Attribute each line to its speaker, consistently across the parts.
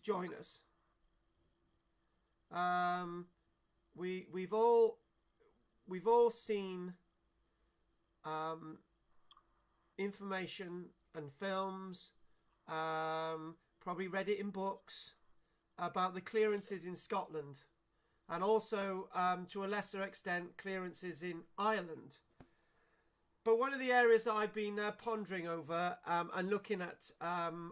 Speaker 1: join us. We've all seen information and films, probably read it in books about the clearances in Scotland, and also to a lesser extent clearances in Ireland. But one of the areas that I've been pondering over and looking at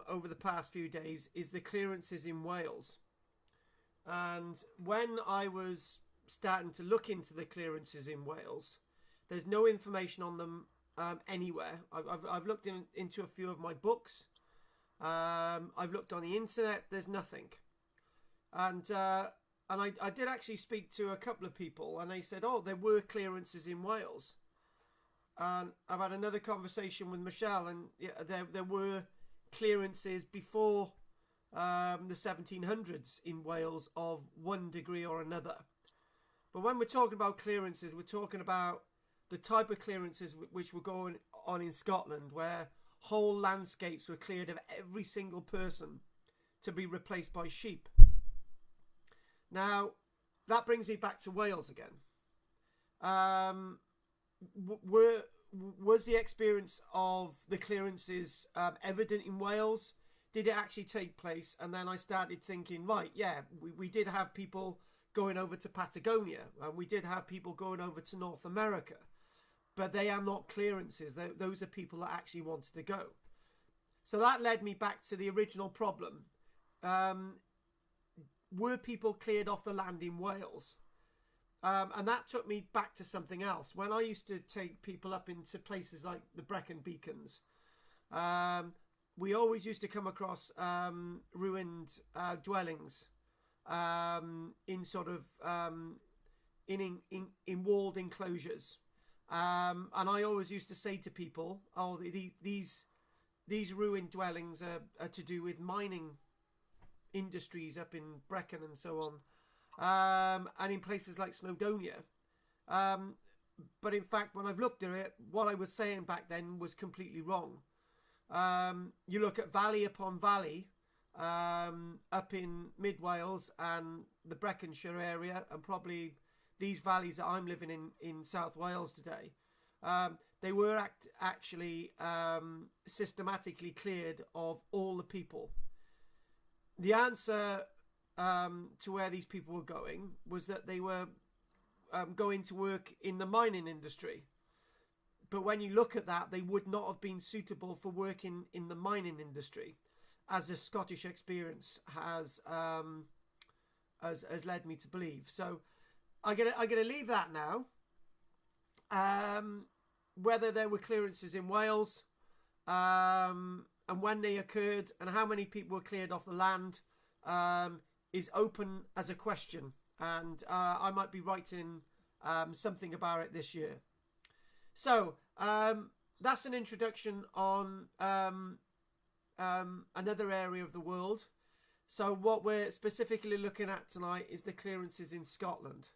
Speaker 1: over the past few days is the clearances in Wales. And when I was starting to look into the clearances in Wales, there's no information on them anywhere. I've looked into a few of my books. I've looked on the internet. There's nothing. And I did actually speak to a couple of people, and they said, oh, there were clearances in Wales. I've had another conversation with Michelle, and yeah, there were clearances before the 1700s in Wales of one degree or another. But when we're talking about clearances, we're talking about the type of clearances which were going on in Scotland, where whole landscapes were cleared of every single person to be replaced by sheep. Now, that brings me back to Wales again. Was the experience of the clearances evident in Wales? Did it actually take place? And then I started thinking, right, yeah, we did have people going over to Patagonia, and we did have people going over to North America, but they are not clearances. Those are people that actually wanted to go. So that led me back to the original problem. Were people cleared off the land in Wales? And that took me back to something else. When I used to take people up into places like the Brecon Beacons, we always used to come across ruined dwellings in sort of in walled enclosures. And I always used to say to people, oh, these ruined dwellings are to do with mining industries up in Brecon and so on, and in places like Snowdonia. But in fact, when I've looked at it, what I was saying back then was completely wrong. You look at valley upon valley up in Mid Wales and the Breconshire area, and probably these valleys that I'm living in South Wales today, they were actually systematically cleared of all the people. The answer to where these people were going was that they were going to work in the mining industry. But when you look at that, they would not have been suitable for working in the mining industry, as the Scottish experience has led me to believe. So I'm gonna leave that now. Whether there were clearances in Wales, and when they occurred, and how many people were cleared off the land, is open as a question, and I might be writing something about it this year. So that's an introduction on another area of the world. So what we're specifically looking at tonight is the clearances in Scotland.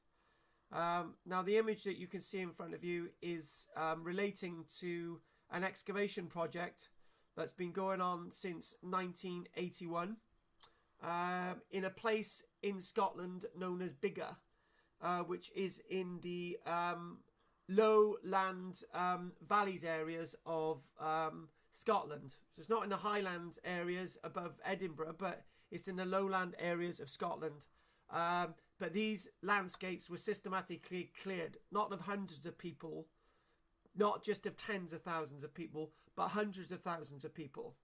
Speaker 1: Now the image that you can see in front of you is relating to an excavation project that's been going on since 1981 in a place in Scotland known as Biggar, which is in the lowland valleys areas of Scotland. So it's not in the highland areas above Edinburgh, but it's in the lowland areas of Scotland. But these landscapes were systematically cleared, not of hundreds of people, not just of tens of thousands of people, but hundreds of thousands of people.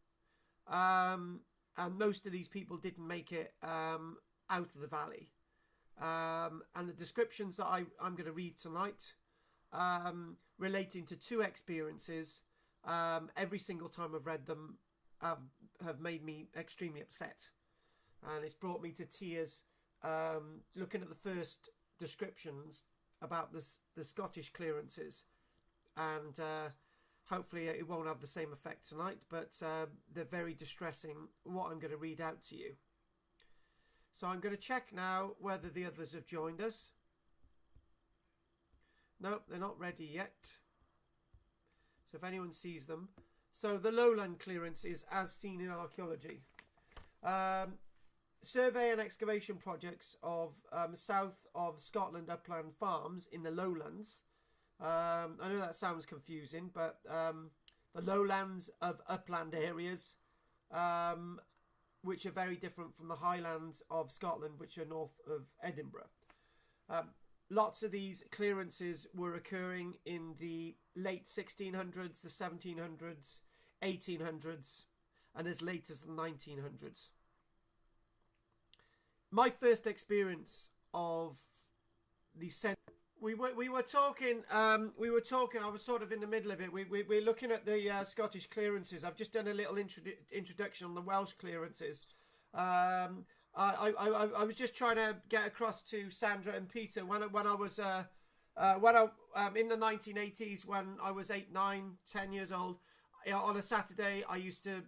Speaker 1: And most of these people didn't make it out of the valley. And the descriptions that I'm going to read tonight, relating to two experiences, every single time I've read them, have made me extremely upset. And it's brought me to tears looking at the first descriptions about the Scottish clearances. And hopefully it won't have the same effect tonight, but they're very distressing, what I'm going to read out to you. So I'm going to check now whether the others have joined us. Nope, they're not ready yet. So if anyone sees them. So the lowland clearance is as seen in archaeology. survey and excavation projects of south of Scotland upland farms in the lowlands. I know that sounds confusing, but the lowlands of upland areas, which are very different from the highlands of Scotland, which are north of Edinburgh. Lots of these clearances were occurring in the late 1600s, the 1700s, 1800s, and as late as the 1900s. My first experience of the we were talking. I was sort of in the middle of it. We're looking at the Scottish clearances. I've just done a little introduction on the Welsh clearances. I was just trying to get across to Sandra and Peter when I was in the 1980s, when I was 8, 9, 10 years old. On a Saturday, I used to,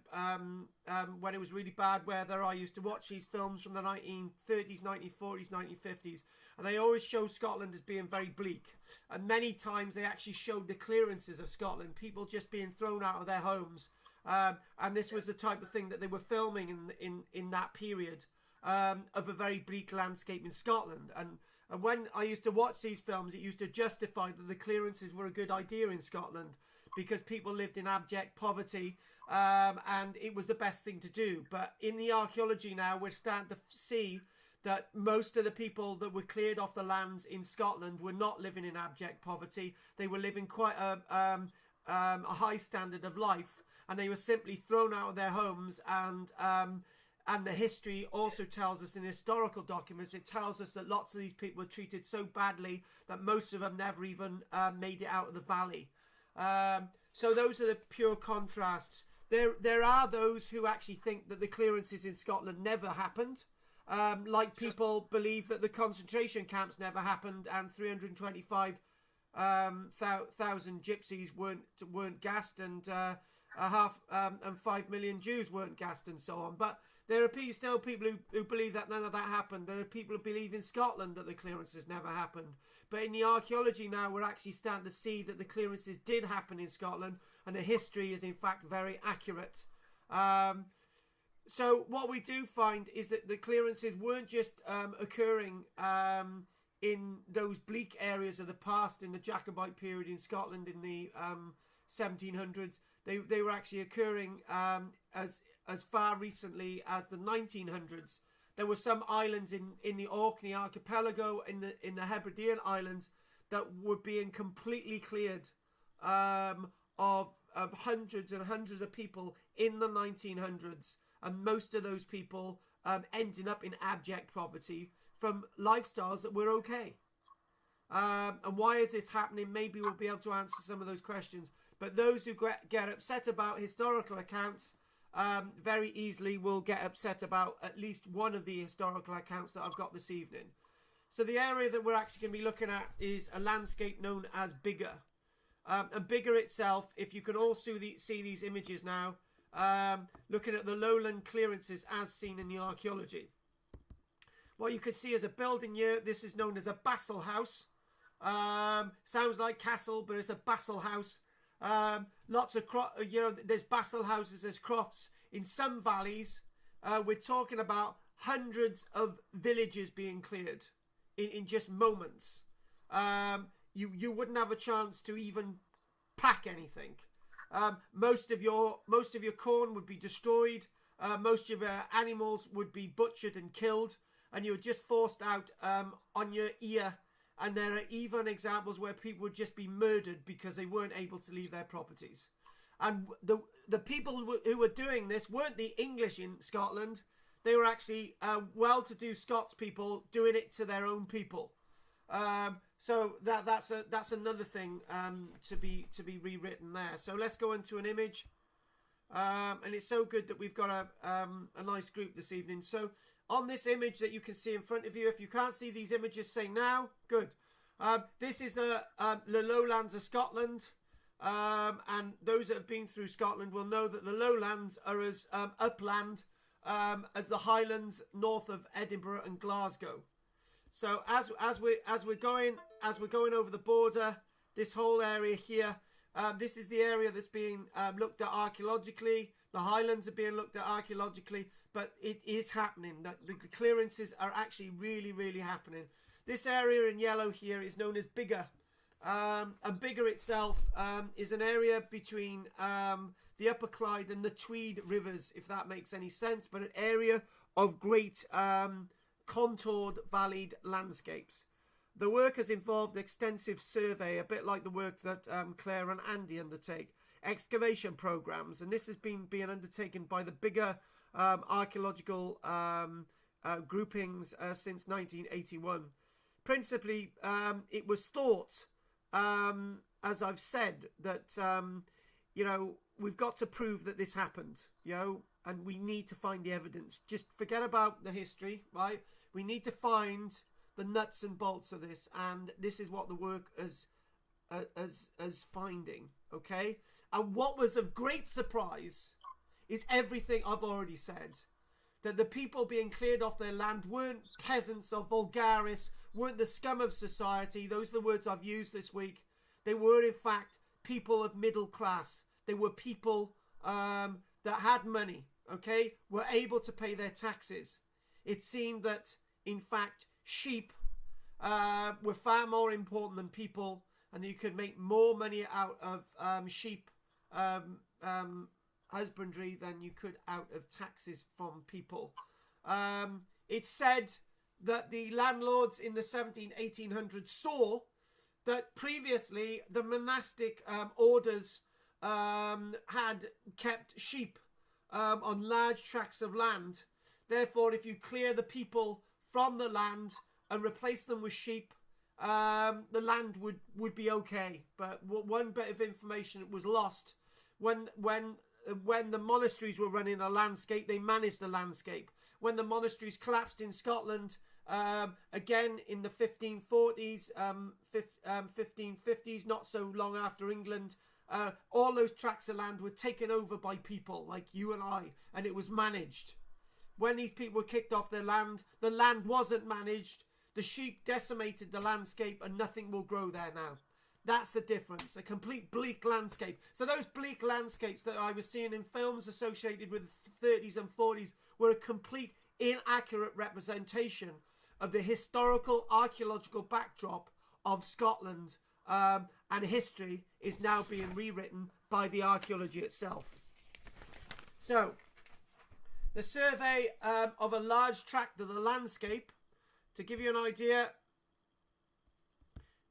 Speaker 1: when it was really bad weather, I used to watch these films from the 1930s, 1940s, 1950s, and they always show Scotland as being very bleak. And many times they actually showed the clearances of Scotland, people just being thrown out of their homes. And this was the type of thing that they were filming in that period of a very bleak landscape in Scotland. And when I used to watch these films, it used to justify that the clearances were a good idea in Scotland, because people lived in abject poverty, and it was the best thing to do. But in the archaeology now, we're starting to see that most of the people that were cleared off the lands in Scotland were not living in abject poverty. They were living quite a high standard of life, and they were simply thrown out of their homes. And the history also tells us in historical documents, it tells us that lots of these people were treated so badly that most of them never even made it out of the valley. So those are the pure contrasts. There are those who actually think that the clearances in Scotland never happened. Like people believe that the concentration camps never happened, and 325,000 gypsies weren't gassed, and 5 million Jews weren't gassed, and so on. But there are still people who believe that none of that happened. There are people who believe in Scotland that the clearances never happened. But in the archaeology now, we're actually starting to see that the clearances did happen in Scotland, and the history is in fact very accurate. So what we do find is that the clearances weren't just occurring in those bleak areas of the past in the Jacobite period in Scotland in the 1700s. They were actually occurring as far recently as the 1900s. There were some islands in the Orkney archipelago, in the Hebridean Islands, that were being completely cleared of hundreds and hundreds of people in the 1900s, and most of those people ending up in abject poverty from lifestyles that were okay. And why is this happening? Maybe we'll be able to answer some of those questions. But those who get upset about historical accounts very easily will get upset about at least one of the historical accounts that I've got this evening. So the area that we're actually going to be looking at is a landscape known as Biggar. And Biggar itself, if you can all see these images now, looking at the lowland clearances as seen in the archaeology. What you can see is a building here. This is known as a Bassal House. Sounds like castle, but it's a Bassal House. Lots of there's Bassal houses, there's crofts in some valleys. We're talking about hundreds of villages being cleared in just moments. You wouldn't have a chance to even pack anything. Most of your corn would be destroyed. Most of your animals would be butchered and killed, and you're just forced out on your ear. And there are even examples where people would just be murdered because they weren't able to leave their properties. And the people who were doing this weren't the English in Scotland. They were actually well-to-do Scots people doing it to their own people. So that's another thing to be rewritten there. So let's go into an image. And it's so good that we've got a nice group this evening. So on this image that you can see in front of you, if you can't see these images, say now. Good. This is the lowlands of Scotland. And those that have been through Scotland will know that the lowlands are as upland as the highlands north of Edinburgh and Glasgow. So as we're going over the border, this whole area here, this is the area that's being looked at archaeologically. The highlands are being looked at archaeologically, but it is happening. The clearances are actually really, really happening. This area in yellow here is known as Biggar. And Biggar itself is an area between the Upper Clyde and the Tweed rivers, if that makes any sense, but an area of great contoured valleyed landscapes. The work has involved extensive survey, a bit like the work that Claire and Andy undertake, excavation programs, and this has been being undertaken by the bigger archaeological groupings since 1981. Principally, it was thought, as I've said, that we've got to prove that this happened, and we need to find the evidence. Just forget about the history, right? We need to find the nuts and bolts of this, and this is what the work is finding, okay? And what was of great surprise is everything I've already said. That the people being cleared off their land weren't peasants or vulgaris, weren't the scum of society. Those are the words I've used this week. They were, in fact, people of middle class. They were people that had money, okay, were able to pay their taxes. It seemed that, in fact, sheep were far more important than people, and you could make more money out of sheep husbandry than you could out of taxes from people. It's said that the landlords in the 1800s saw that previously the monastic orders had kept sheep on large tracts of land. Therefore, if you clear the people from the land and replace them with sheep, the land would be okay. But one bit of information was lost. When the monasteries were running a landscape, they managed the landscape. When the monasteries collapsed in Scotland, again in the 1540s, 1550s, not so long after England, all those tracts of land were taken over by people like you and I, and it was managed. When these people were kicked off their land, the land wasn't managed. The sheep decimated the landscape, and nothing will grow there now. That's the difference. A complete bleak landscape. So those bleak landscapes that I was seeing in films associated with the 30s and 40s were a complete inaccurate representation of the historical archaeological backdrop of Scotland, and history is now being rewritten by the archaeology itself. So the survey of a large tract of the landscape, to give you an idea.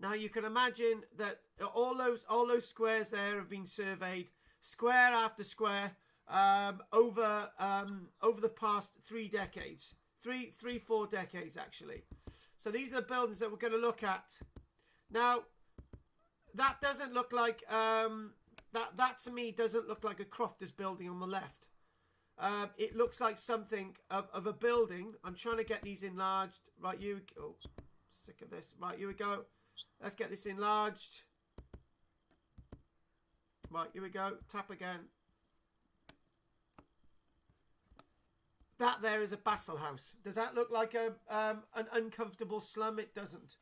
Speaker 1: Now you can imagine that all those squares there have been surveyed, square after square, over the past 3 decades, 4 decades actually. So these are the buildings that we're going to look at. Now that doesn't look like that to me doesn't look like a crofter's building on the left. It looks like something of a building. I'm trying to get these enlarged. Right, sick of this. Right, here we go. Let's get this enlarged. Right, here we go. Tap again. That there is a Basel house. Does that look like an uncomfortable slum? It doesn't.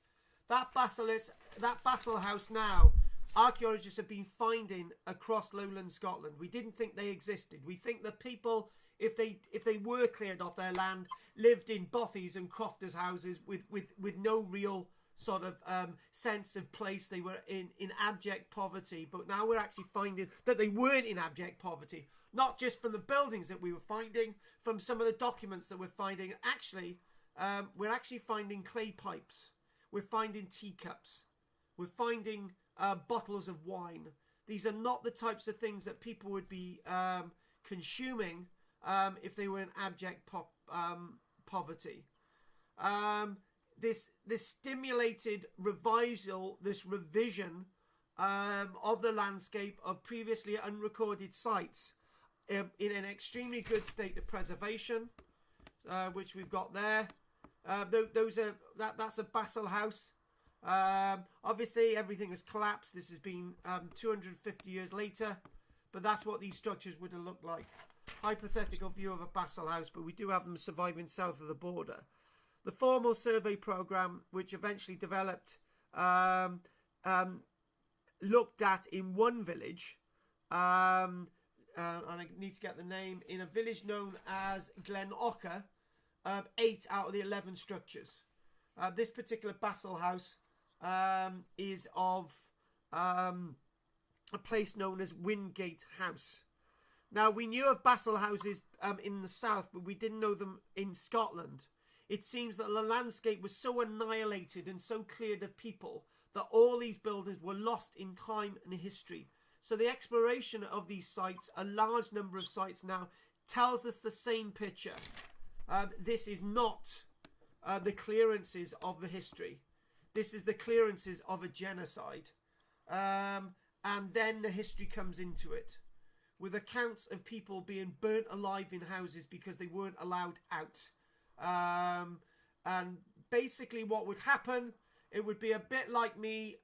Speaker 1: That Basel house now, archaeologists have been finding across lowland Scotland. We didn't think they existed. We think that people, if they were cleared off their land, lived in bothies and crofters' houses with no real sort of sense of place. They were in abject poverty. But now we're actually finding that they weren't in abject poverty. Not just from the buildings that we were finding, from some of the documents that we're finding. Actually, we're actually finding clay pipes. We're finding teacups. We're finding bottles of wine. These are not the types of things that people would be consuming if they were in abject poverty. This stimulated this revision of the landscape of previously unrecorded sites in an extremely good state of preservation, which we've got there. That's a Basel house. Obviously everything has collapsed. This has been 250 years later, but that's what these structures would have looked like. Hypothetical view of a Basel house, but we do have them surviving south of the border. The formal survey program, which eventually developed, looked at in one village and I need to get the name, in a village known as Glen Ocker, 8 out of the 11 structures. This particular Basel house is of a place known as Wingate House. Now, we knew of Basel houses in the south, but we didn't know them in Scotland. It seems that the landscape was so annihilated and so cleared of people that all these buildings were lost in time and history. So the exploration of these sites, a large number of sites now, tells us the same picture. This is not the clearances of the history. This is the clearances of a genocide. And then the history comes into it, with accounts of people being burnt alive in houses because they weren't allowed out. And basically what would happen, it would be a bit like me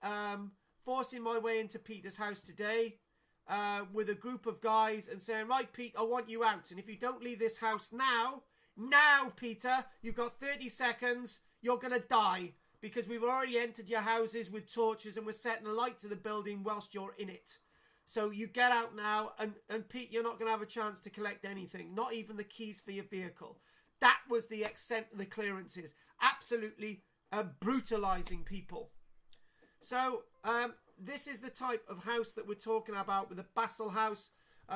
Speaker 1: forcing my way into Peter's house today with a group of guys and saying, right, Pete, I want you out. And if you don't leave this house now, Peter, you've got 30 seconds, you're going to die. Because we've already entered your houses with torches and we're setting a light to the building whilst you're in it. So you get out now, and Pete, you're not going to have a chance to collect anything. Not even the keys for your vehicle. That was the extent of the clearances. Absolutely brutalising people. So this is the type of house that we're talking about with a Basel house.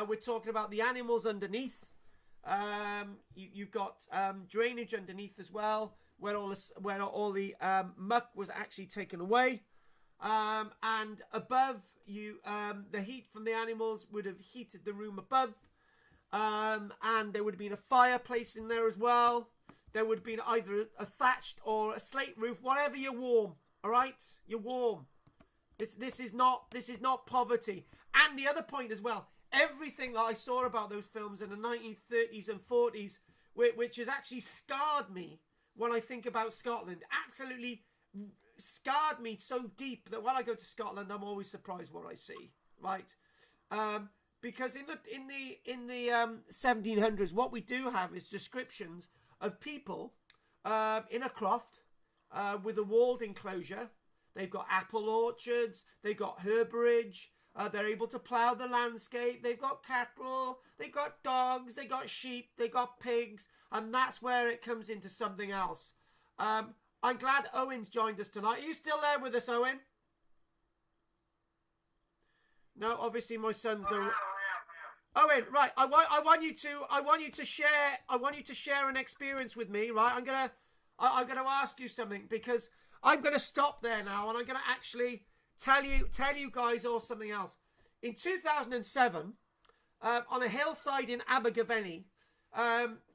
Speaker 1: We're talking about the animals underneath. You've got drainage underneath as well, where all the muck was actually taken away. And above you, the heat from the animals would have heated the room above. And there would have been a fireplace in there as well. There would have been either a thatched or a slate roof, whatever. You're warm, all right? You're warm. This is not poverty. And the other point as well, everything that I saw about those films in the 1930s and 40s, which has actually scarred me when I think about Scotland, absolutely scarred me so deep that when I go to Scotland, I'm always surprised what I see, right? Because in the 1700s, what we do have is descriptions of people in a croft with a walled enclosure. They've got apple orchards, they've got herberage, they're able to plough the landscape, they've got cattle, they've got dogs, they've got sheep, they've got pigs, and that's where it comes into something else. I'm glad Owen's joined us tonight. Are you still there with us, Owen? No, obviously my son's no. Owen, right? I want you to share an experience with me, right? I'm gonna ask you something, because I'm gonna stop there now, and I'm gonna actually tell you guys all something else. In 2007, on a hillside in Abergavenny,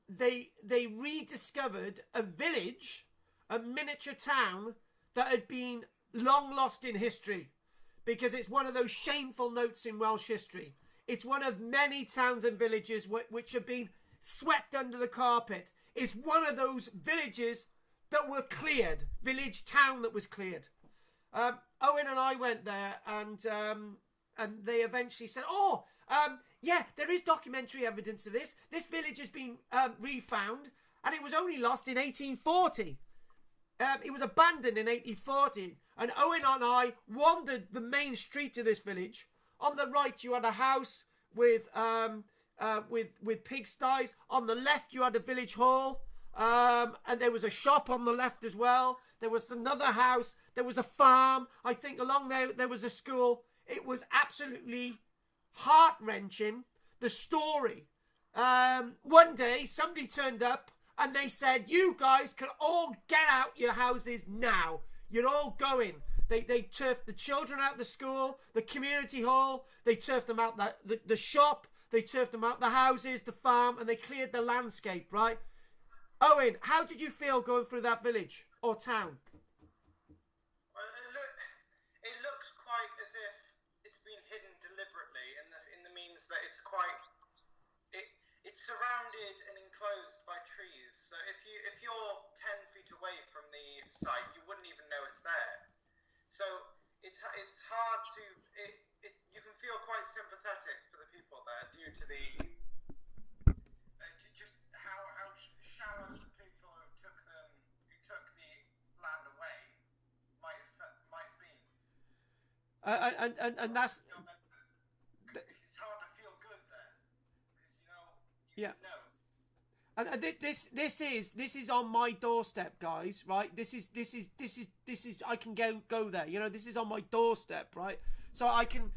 Speaker 1: they rediscovered a village, a miniature town that had been long lost in history, because it's one of those shameful notes in Welsh history. It's one of many towns and villages which have been swept under the carpet. It's one of those villages that were cleared, village town that was cleared. Owen and I went there, and they eventually said, yeah, there is documentary evidence of this. This village has been refound, and it was only lost in 1840. It was abandoned in 1840, and Owen and I wandered the main street of this village. On the right, you had a house with pigsties. On the left, you had a village hall, and there was a shop on the left as well. There was another house. There was a farm. I think along there was a school. It was absolutely heart-wrenching, the story. One day, somebody turned up and they said, you guys can all get out your houses now. You're all going. They turfed the children out the school, the community hall. They turfed them out the shop. They turfed them out the houses, the farm, and they cleared the landscape, right? Owen, how did you feel going through that village or town?
Speaker 2: Well, it looks quite as if it's been hidden deliberately in the means that it's surrounded and enclosed by trees. So if you're 10 feet away from the site, you wouldn't even know it's there. So it's hard to you can feel quite sympathetic for the people there due to the just how shallow the people who took the land away might have been.
Speaker 1: And that's
Speaker 2: it's hard to feel good there.
Speaker 1: Yeah.
Speaker 2: No.
Speaker 1: And this is on my doorstep, guys. Right? This is I can go there. You know, this is on my doorstep, right? So I can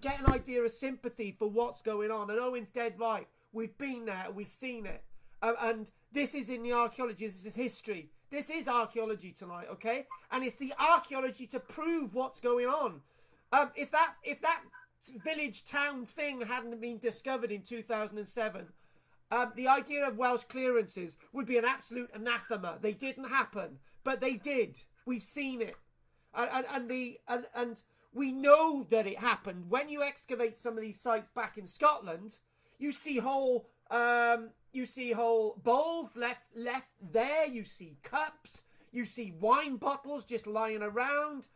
Speaker 1: get an idea of sympathy for what's going on. And Owen's dead right. We've been there. We've seen it. And this is in the archaeology. This is history. This is archaeology tonight, okay? And it's the archaeology to prove what's going on. If that village town thing hadn't been discovered in 2007, the idea of Welsh clearances would be an absolute anathema. They didn't happen, but they did. We've seen it, and we know that it happened. When you excavate some of these sites back in Scotland, you see whole bowls left there. You see cups. You see wine bottles just lying around.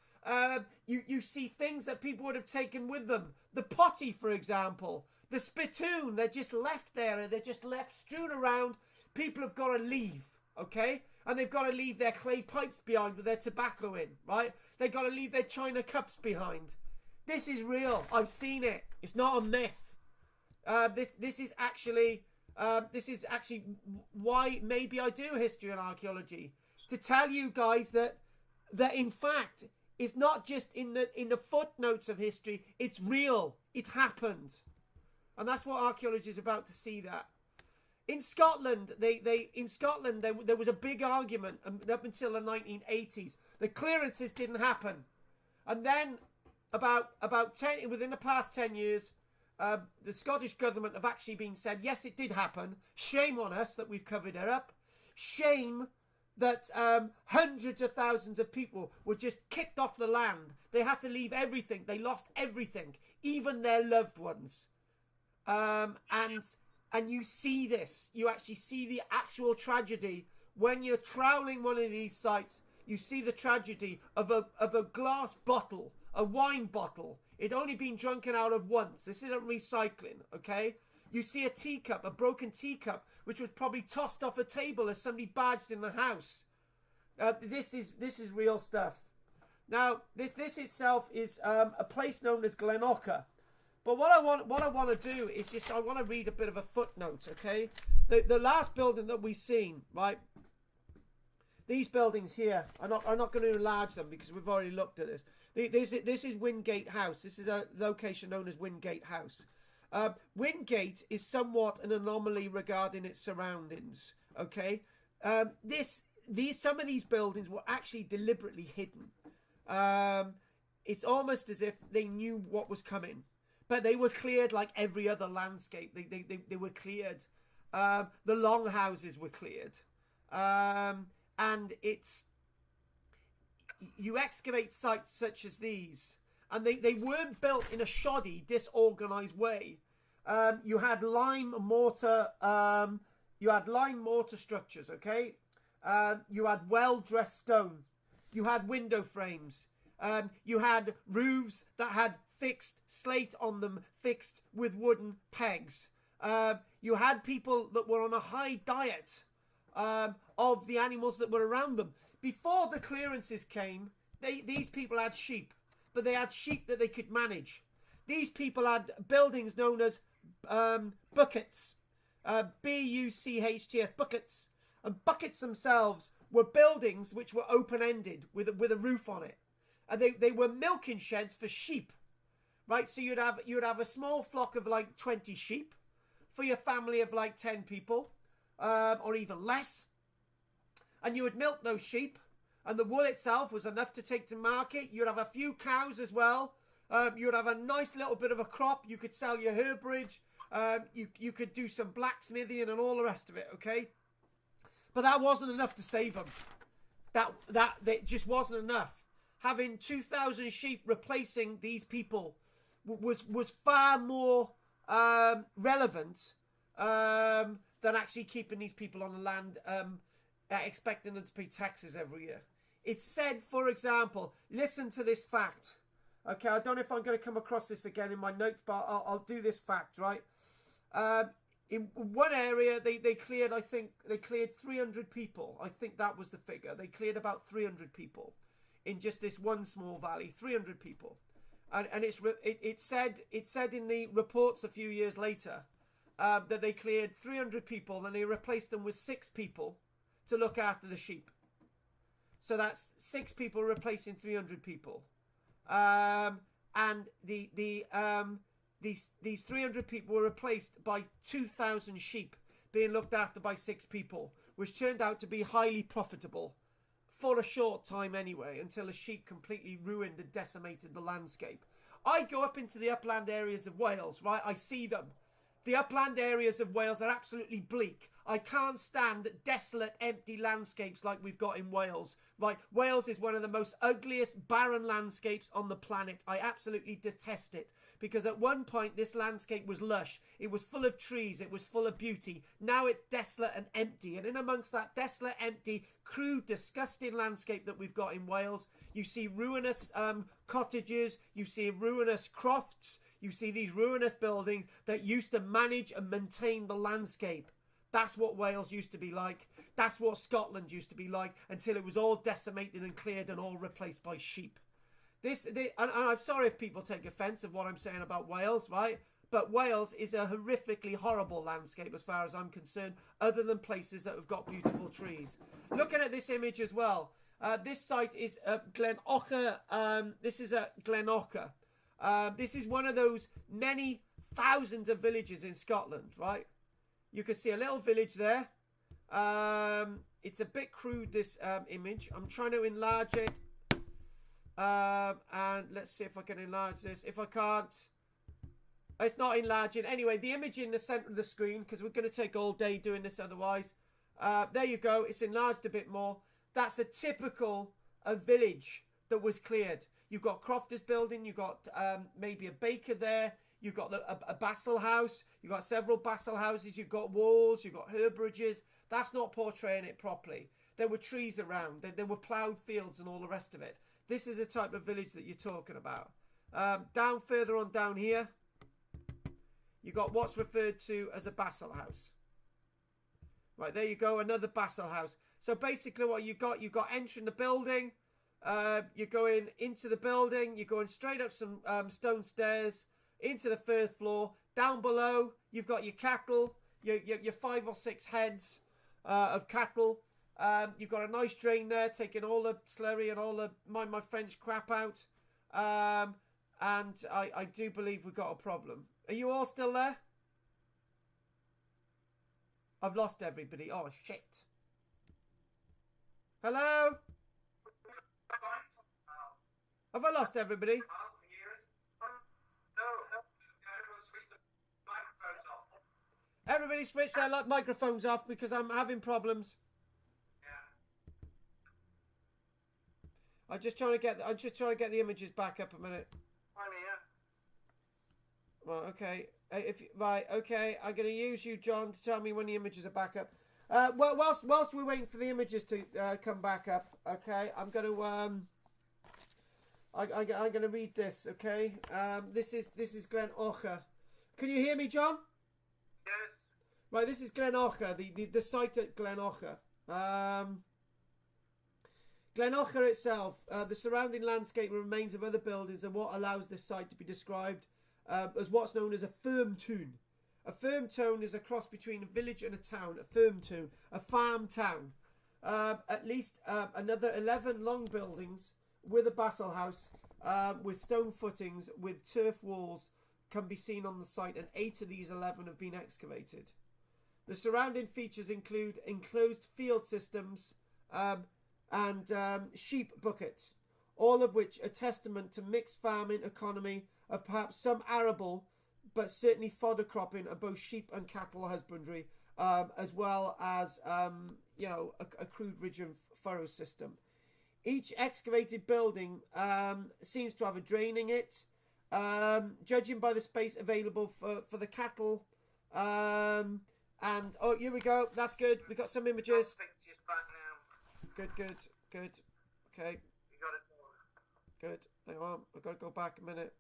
Speaker 1: You see things that people would have taken with them. The potty, for example. The spittoon, they're just left there. They're just left strewn around. People have got to leave, okay? And they've got to leave their clay pipes behind with their tobacco in, right? They've got to leave their china cups behind. This is real. I've seen it. It's not a myth. This is actually why maybe I do history and archaeology, to tell you guys that in fact it's not just in the footnotes of history. It's real. It happened. And that's what archaeology is about, to see that. In Scotland, there was a big argument up until the 1980s. The clearances didn't happen. And then within the past 10 years, the Scottish government have actually been said, yes, it did happen. Shame on us that we've covered it up. Shame that hundreds of thousands of people were just kicked off the land. They had to leave everything. They lost everything, even their loved ones. And you see this. You actually see the actual tragedy when you're troweling one of these sites. You see the tragedy of a glass bottle, a wine bottle. It only been drunken out of once. This isn't recycling, okay? You see a teacup, a broken teacup, which was probably tossed off a table as somebody barged in the house. This is real stuff. Now, this itself is a place known as Glenocker. But what I want to do is I want to read a bit of a footnote, okay? The last building that we've seen, right? These buildings here, I'm not going to enlarge them because we've already looked at this. This is Wingate House. This is a location known as Wingate House. Wingate is somewhat an anomaly regarding its surroundings, okay? Some of these buildings were actually deliberately hidden. It's almost as if they knew what was coming. But they were cleared like every other landscape. They were cleared. The longhouses were cleared. And you excavate sites such as these, and they weren't built in a shoddy, disorganized way. You had lime mortar. You had lime mortar structures. Okay. You had well-dressed stone. You had window frames. You had roofs that had fixed slate on them, fixed with wooden pegs. You had people that were on a high diet of the animals that were around them. Before the clearances came, these people had sheep, but they had sheep that they could manage. These people had buildings known as buckets, B-U-C-H-T-S, buckets. And buckets themselves were buildings which were open-ended with a roof on it. And they were milking sheds for sheep. Right, so you'd have a small flock of like 20 sheep for your family of like 10 people, or even less. And you would milk those sheep, and the wool itself was enough to take to market. You'd have a few cows as well. You'd have a nice little bit of a crop. You could sell your herberage. You could do some blacksmithing and all the rest of it, okay? But that wasn't enough to save them. That just wasn't enough. Having 2,000 sheep replacing these people was far more relevant than actually keeping these people on the land, expecting them to pay taxes every year. It's said, for example, listen to this fact. Okay, I don't know if I'm going to come across this again in my notes, but I'll do this fact, right? In one area, they cleared, I think, they cleared 300 people. I think that was the figure. They cleared about 300 people in just this one small valley, 300 people. And it said in the reports a few years later that they cleared 300 people and they replaced them with 6 people to look after the sheep. So that's 6 people replacing 300 people. And these 300 people were replaced by 2,000 sheep being looked after by 6 people, which turned out to be highly profitable for a short time anyway, until the sheep completely ruined and decimated the landscape. I go up into the upland areas of Wales, right? I see them. The upland areas of Wales are absolutely bleak. I can't stand desolate, empty landscapes like we've got in Wales, right? Wales is one of the most ugliest, barren landscapes on the planet. I absolutely detest it, because at one point this landscape was lush. It was full of trees. It was full of beauty. Now it's desolate and empty. And in amongst that desolate, empty, crude, disgusting landscape that we've got in Wales, you see ruinous cottages. You see ruinous crofts. You see these ruinous buildings that used to manage and maintain the landscape. That's what Wales used to be like. That's what Scotland used to be like, until it was all decimated and cleared and all replaced by sheep. And I'm sorry if people take offence of what I'm saying about Wales, right? But Wales is a horrifically horrible landscape as far as I'm concerned, other than places that have got beautiful trees. Looking at this image as well, this site is Glen Ocher. This is Glen Ocher. This is one of those many thousands of villages in Scotland, right? You can see a little village there. It's a bit crude, this image. I'm trying to enlarge it. And let's see if I can enlarge this. If I can't, it's not enlarging. Anyway, the image in the center of the screen, because we're going to take all day doing this otherwise. There you go. It's enlarged a bit more. That's a typical village that was cleared. You've got crofters building. You've got maybe a baker there. You've got a bassal house. You've got several bassal houses. You've got walls. You've got herberages. That's not portraying it properly. There were trees around. There were ploughed fields and all the rest of it. This is a type of village that you're talking about. Down further on down here, you got what's referred to as a bassal house. Right, there you go. Another bassal house. So basically what you've got entering the building. You're going into the building. You're going straight up some stone stairs into the third floor. Down below, you've got your cattle, your 5 or 6 heads of cattle. You've got a nice drain there, taking all the slurry and all the, mind my French, crap out. And I do believe we've got a problem. Are you all still there? I've lost everybody. Oh, shit. Hello? Have I lost everybody? Everybody switch their microphones off because I'm having problems. I'm just trying to get the images back up a minute.
Speaker 2: I'm here.
Speaker 1: Right, okay. Okay. I'm going to use you, John, to tell me when the images are back up. Well, whilst we're waiting for the images to come back up, okay, I'm going to I'm going to read this, okay. This is Glen Ocher. Can you hear me, John?
Speaker 2: Yes.
Speaker 1: Right, this is Glen Ocher, the site at Glen Ocher. Glen Ocher itself, the surrounding landscape and remains of other buildings are what allows this site to be described as what's known as a firm town. A firm town is a cross between a village and a town. A firm town, a farm town. At least another 11 long buildings with a bassal house with stone footings with turf walls can be seen on the site, and 8 of these 11 have been excavated. The surrounding features include enclosed field systems and sheep buckets, all of which are testament to mixed farming economy of perhaps some arable, but certainly fodder cropping of both sheep and cattle husbandry, as well as a crude ridge and furrow system. Each excavated building seems to have a drain in it, judging by the space available for the cattle. And oh, here we go. That's good. We got some images. Good. Okay.
Speaker 2: You got it.
Speaker 1: Good. Hang on. I've got to go back a minute.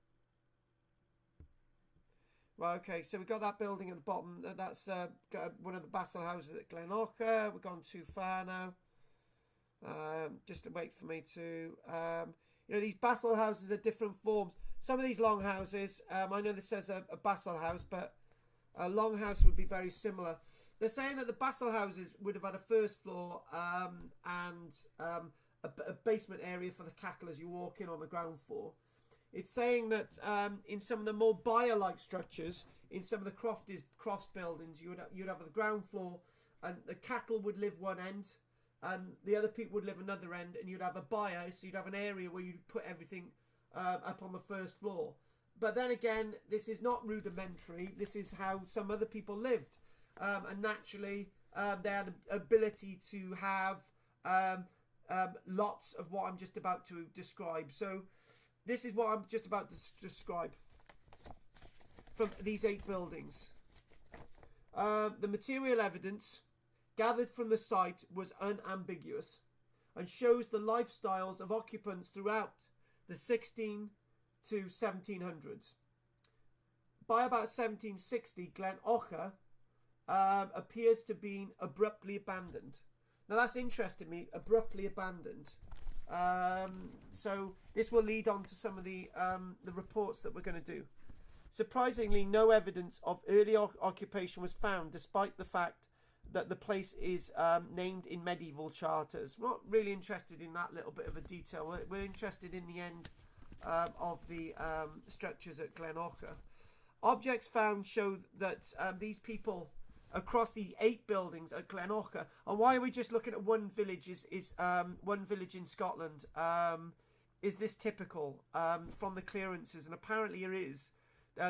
Speaker 1: Right, okay. So we got that building at the bottom. That's got one of the bassal houses at Glen Ocher. We've gone too far now. Just to wait for me to... these bassal houses are different forms. Some of these long houses, I know this says a bassal house, but A longhouse would be very similar. They're saying that the Basel houses would have had a first floor and a basement area for the cattle as you walk in on the ground floor. It's saying that in some of the more byre-like structures, in some of the crofts buildings, you'd have the ground floor, and the cattle would live one end, and the other people would live another end, and you'd have a byre, so you'd have an area where you'd put everything up on the first floor. But then again, this is not rudimentary. This is how some other people lived, and naturally, they had an ability to have lots of what I'm just about to describe. So this is what I'm just about to describe from these 8 buildings. The material evidence gathered from the site was unambiguous and shows the lifestyles of occupants throughout the 16 to 1700s. By about 1760, Glen Ocher appears to be abruptly abandoned. Now that's interesting me, abruptly abandoned. So this will lead on to some of the reports that we're going to do. Surprisingly, no evidence of early occupation was found, despite the fact that the place is named in medieval charters. We're not really interested in that little bit of a detail. We're interested in the end of the structures at Glen Ocher. Objects found show that these people across the 8 buildings at Glen Ocher, and why are we just looking at one village? Is one village in Scotland? Is this typical from the clearances? And apparently it is.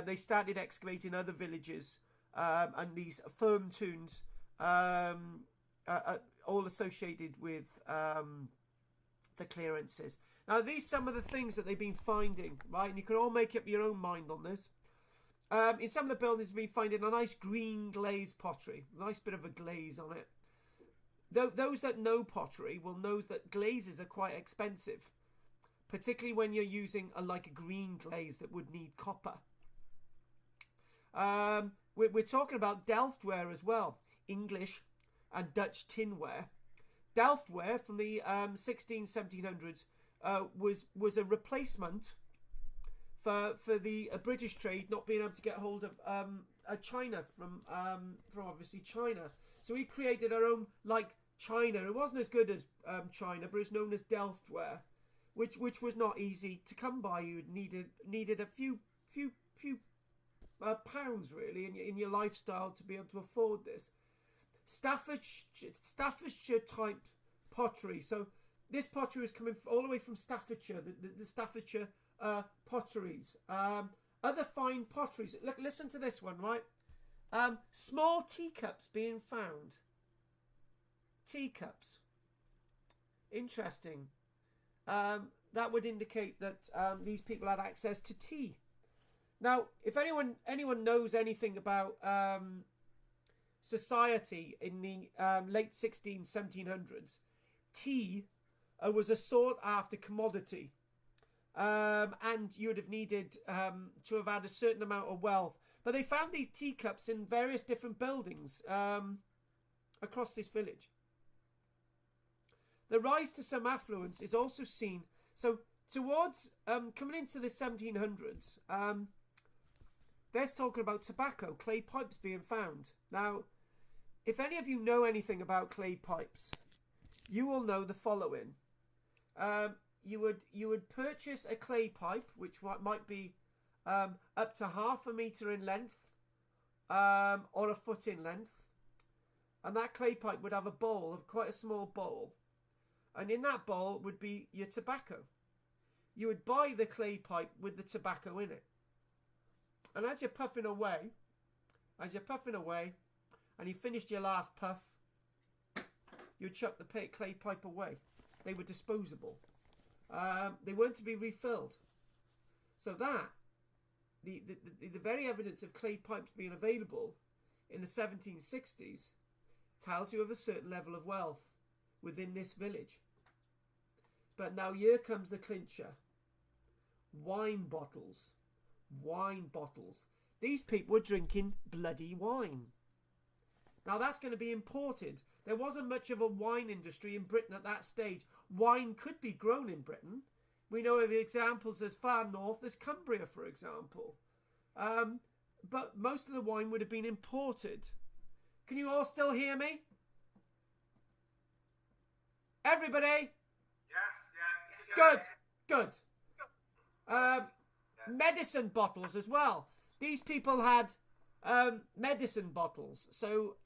Speaker 1: They started excavating other villages, and these firm tunes, all associated with the clearances. Now, these are some of the things that they've been finding, right? And you can all make up your own mind on this. In some of the buildings, we've been finding a nice green glazed pottery, a nice bit of a glaze on it. Those that know pottery will know that glazes are quite expensive, particularly when you're using a green glaze that would need copper. We're talking about Delftware as well, English and Dutch tinware. Delftware from the 1700s was a replacement for the British trade not being able to get hold of China from obviously China. So we created our own China. It wasn't as good as China, but it's known as Delftware, which was not easy to come by. You needed a few pounds really in your lifestyle to be able to afford this. Staffordshire type pottery. So this pottery is coming all the way from Staffordshire, the Staffordshire potteries. Other fine potteries. Look, listen to this one, right? Small teacups being found. Teacups. Interesting. That would indicate that these people had access to tea. Now, if anyone knows anything about society in the late 1700s, tea was a sought after commodity, and you would have needed to have had a certain amount of wealth. But they found these teacups in various different buildings across this village. The rise to some affluence is also seen. So towards coming into the 1700s, they're talking about tobacco, clay pipes being found. Now, if any of you know anything about clay pipes, you will know the following. You would purchase a clay pipe, which might be up to 1/2 meter in length, or 1 foot in length, and that clay pipe would have a bowl, quite a small bowl, and in that bowl would be your tobacco. You would buy the clay pipe with the tobacco in it, and as you're puffing away, and you finished your last puff, you'd chuck the clay pipe away. They were disposable. They weren't to be refilled. So that, the very evidence of clay pipes being available in the 1760s tells you of a certain level of wealth within this village. But now here comes the clincher. Wine bottles. Wine bottles. These people were drinking bloody wine. Now that's going to be imported. There wasn't much of a wine industry in Britain at that stage. Wine could be grown in Britain. We know of examples as far north as Cumbria, for example. but most of the wine would have been imported. Can you all still hear me? Everybody?
Speaker 2: Yes,
Speaker 1: Good. Medicine bottles as well. These people had medicine bottles, so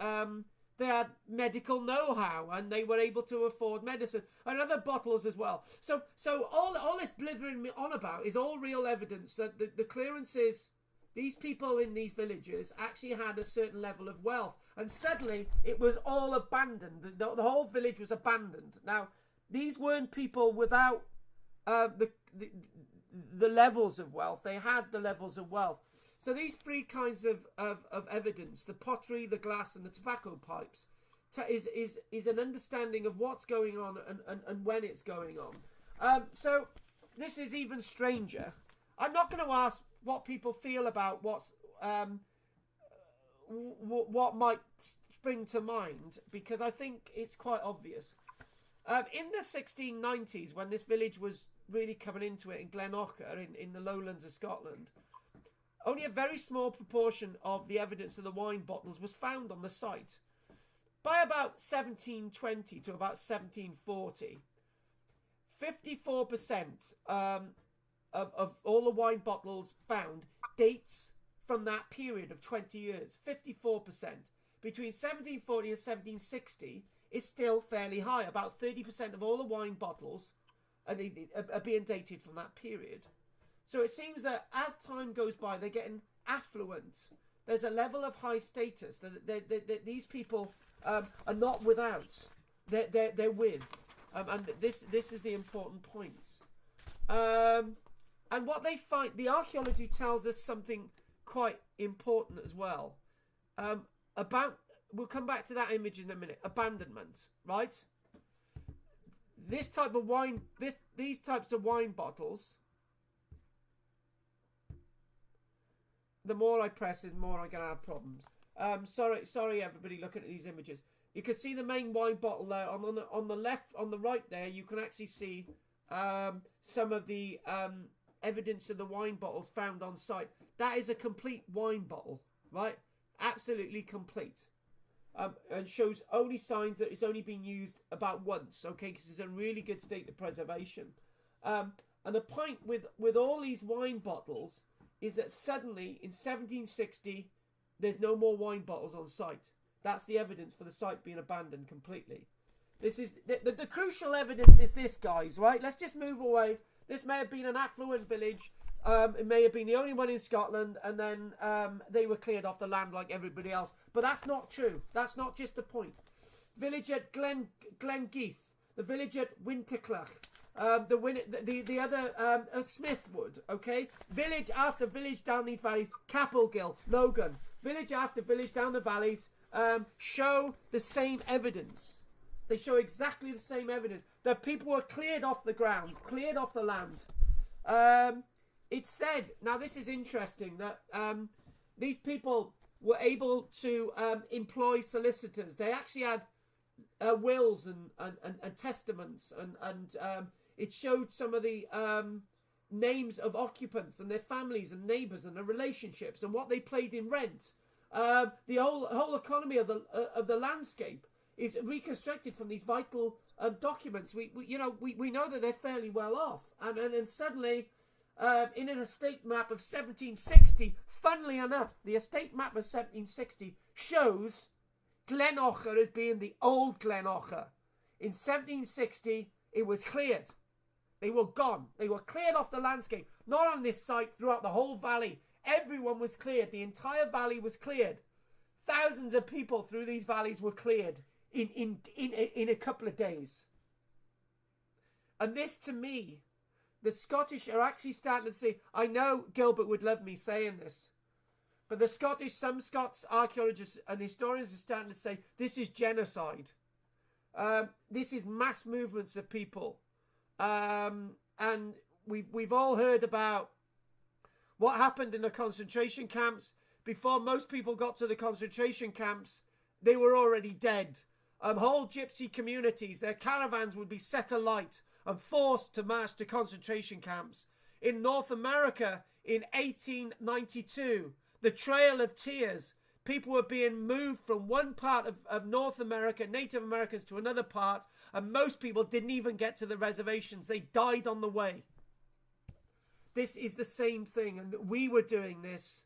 Speaker 1: they had medical know-how, and they were able to afford medicine and other bottles as well. So all this blithering me on about is all real evidence that the clearances, these people in these villages actually had a certain level of wealth, and suddenly it was all abandoned. The whole village was abandoned. Now, these weren't people without the levels of wealth. They had the levels of wealth. So these three kinds of evidence, the pottery, the glass, and the tobacco pipes, is an understanding of what's going on and when it's going on. So this is even stranger. I'm not going to ask what people feel about what might spring to mind, because I think it's quite obvious. In the 1690s, when this village was really coming into it in Glenorchy, in the lowlands of Scotland, only a very small proportion of the evidence of the wine bottles was found on the site. By about 1720 to about 1740, 54% of all the wine bottles found dates from that period of 20 years. 54%. Between 1740 and 1760 is still fairly high. About 30% of all the wine bottles are being dated from that period. So it seems that as time goes by, they're getting affluent. There's a level of high status that these people are not without. They're with. And this is the important point. And what they find, the archaeology tells us something quite important as well. We'll come back to that image in a minute. Abandonment, right? This type of wine, these types of wine bottles, the more I press it, the more I'm going to have problems. Sorry, everybody, looking at these images. You can see the main wine bottle there. On the left, on the right there, you can actually see some of the evidence of the wine bottles found on site. That is a complete wine bottle, right? Absolutely complete. And shows only signs that it's only been used about once, okay? Because it's in a really good state of preservation. And the point with all these wine bottles is that suddenly in 1760 there's no more wine bottles on site. That's the evidence for the site being abandoned completely. This is the crucial evidence is this, guys, right? Let's just move away. This may have been an affluent village. It may have been the only one in Scotland, and then they were cleared off the land like everybody else. But that's not true. That's not just the point. Village at Glengeith, the village at Winterclach, the other Smithwood, okay? Village after village down these valleys, Capelgill, Logan, village after village down the valleys show the same evidence. They show exactly the same evidence that people were cleared off the ground, cleared off the land. It's said, now this is interesting, that these people were able to employ solicitors. They actually had wills and testaments, and it showed some of the names of occupants and their families and neighbours and their relationships and what they paid in rent. The whole economy of the landscape is reconstructed from these vital documents. We know that they're fairly well off, and suddenly in an estate map of 1760, funnily enough, the estate map of 1760 shows Glenorchy as being the old Glenorchy. In 1760, it was cleared. They were gone. They were cleared off the landscape. Not on this site, throughout the whole valley. Everyone was cleared. The entire valley was cleared. Thousands of people through these valleys were cleared in a couple of days. And this, to me, the Scottish are actually starting to say, I know Gilbert would love me saying this, but the Scottish, some Scots archaeologists and historians are starting to say, this is genocide. This is mass movements of people. And we've all heard about what happened in the concentration camps. Before most people got to the concentration camps, they were already dead. Whole gypsy communities, their caravans would be set alight and forced to march to concentration camps. In North America, in 1892, the Trail of Tears. People were being moved from one part of North America, Native Americans, to another part, and most people didn't even get to the reservations. They died on the way. This is the same thing, and we were doing this.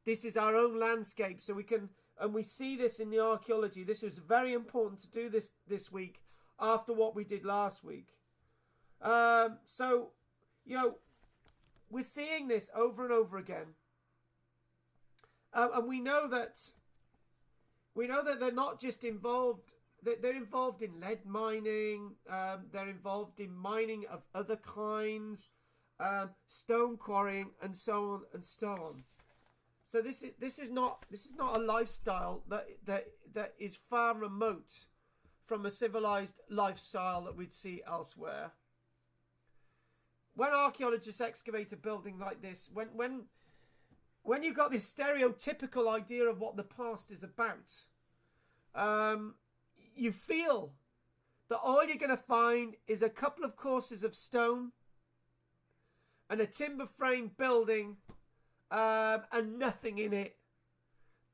Speaker 1: This is our own landscape, so we can, and we see this in the archaeology. This was very important to do this week after what we did last week. So, you know, we're seeing this over and over again. And we know that they're not just involved. They're involved in lead mining. They're involved in mining of other kinds, stone quarrying, and so on and so on. So this is not a lifestyle that is far remote from a civilized lifestyle that we'd see elsewhere. When archaeologists excavate a building like this, when you've got this stereotypical idea of what the past is about, you feel that all you're going to find is a couple of courses of stone and a timber frame building and nothing in it.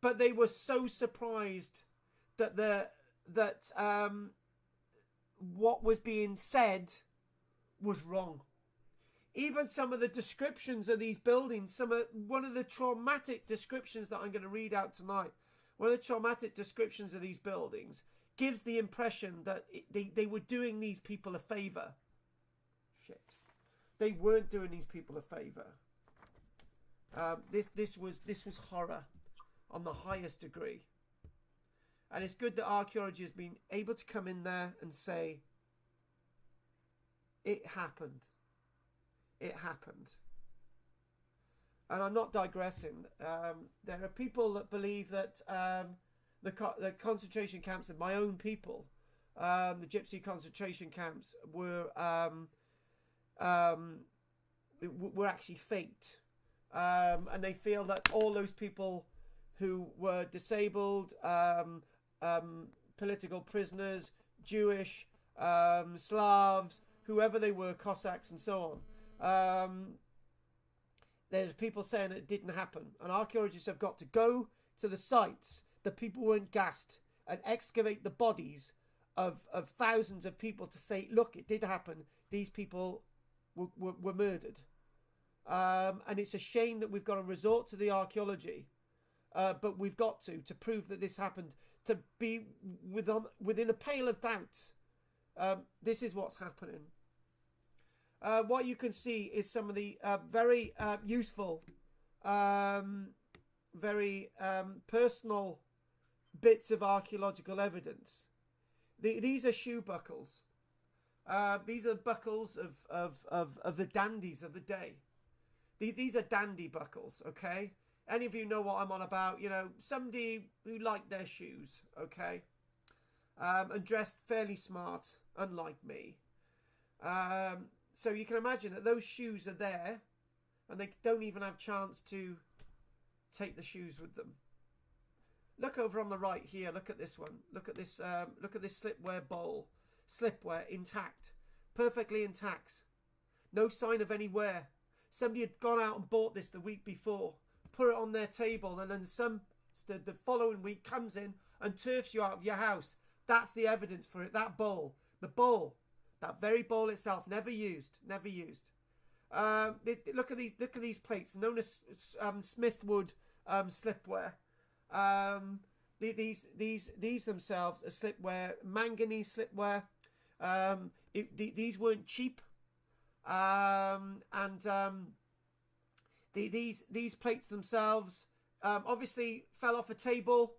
Speaker 1: But they were so surprised that what was being said was wrong. Even some of the descriptions of these buildings, one of the traumatic descriptions that I'm going to read out tonight, one of the traumatic descriptions of these buildings gives the impression that they were doing these people a favour. Shit. They weren't doing these people a favour. This was horror on the highest degree. And it's good that archaeology has been able to come in there and say, it happened. It happened. And I'm not digressing. There are people that believe that the concentration camps of my own people, the Gypsy concentration camps, were actually faked. And they feel that all those people who were disabled, political prisoners, Jewish, Slavs, whoever they were, Cossacks and so on, there's people saying that it didn't happen, and archaeologists have got to go to the sites that people weren't gassed and excavate the bodies of thousands of people to say, look, it did happen. These people were murdered. And it's a shame that we've got to resort to the archaeology, but we've got to prove that this happened, to be within a pale of doubt. This is what's happening. What you can see is some of the very useful, very personal bits of archaeological evidence. These are shoe buckles. These are buckles of the dandies of the day. These are dandy buckles, okay? Any of you know what I'm on about? You know, somebody who liked their shoes, okay? And dressed fairly smart, unlike me. So you can imagine that those shoes are there, and they don't even have a chance to take the shoes with them. Look over on the right here. Look at this one. Look at this. Look at this slipware bowl. Slipware intact, perfectly intact. No sign of any wear. Somebody had gone out and bought this the week before, put it on their table, and then the following week comes in and turfs you out of your house. That's the evidence for it. That bowl, the bowl. That very bowl itself, never used. Look at these plates, known as Smithwood slipware. These themselves are slipware, manganese slipware. These weren't cheap, these plates themselves obviously fell off a table,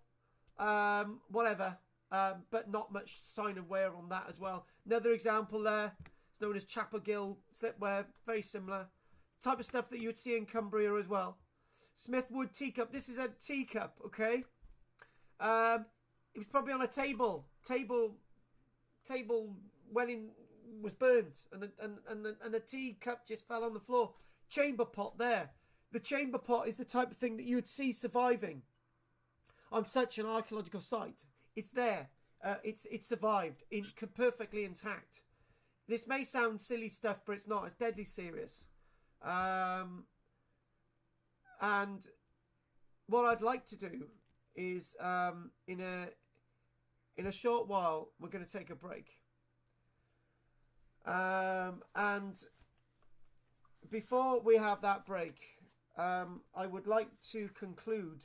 Speaker 1: whatever. But not much sign of wear on that as well. Another example there. It's known as Chapelgill slipware. Very similar. Type of stuff that you would see in Cumbria as well. Smithwood teacup. This is a teacup, okay? It was probably on a table. Table when it was burnt. And the teacup just fell on the floor. Chamber pot there. The chamber pot is the type of thing that you would see surviving on such an archaeological site. It's there. It's survived, perfectly intact. This may sound silly stuff, but it's not. It's deadly serious. And what I'd like to do is in a short while we're going to take a break. And before we have that break, I would like to conclude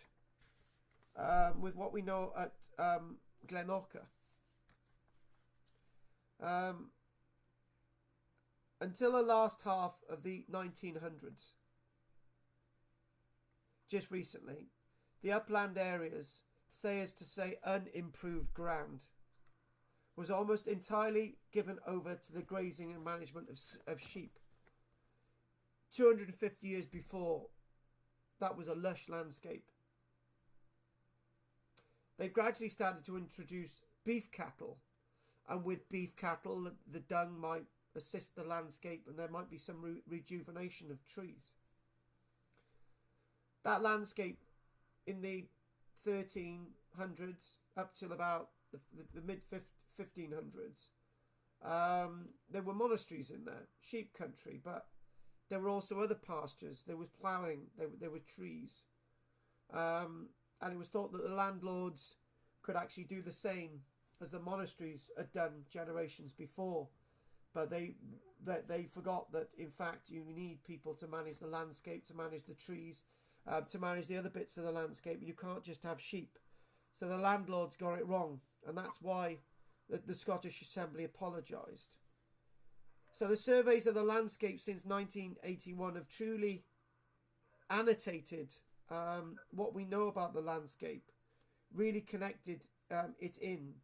Speaker 1: with what we know at Glenorca. Until the last half of the 1900s, just recently, the upland areas, say as to say unimproved ground, was almost entirely given over to the grazing and management of sheep. 250 years before, that was a lush landscape. They've gradually started to introduce beef cattle, and with beef cattle, the dung might assist the landscape, and there might be some rejuvenation of trees. That landscape in the 1300s up till about the mid 1500s, there were monasteries in there, sheep country, but there were also other pastures. There was ploughing, there were trees, and it was thought that the landlords could actually do the same as the monasteries had done generations before, but they forgot that in fact you need people to manage the landscape, to manage the trees, to manage the other bits of the landscape. You can't just have sheep. So the landlords got it wrong, and that's why the Scottish Assembly apologised. So the surveys of the landscape since 1981 have truly annotated what we know about the landscape, really connected it in.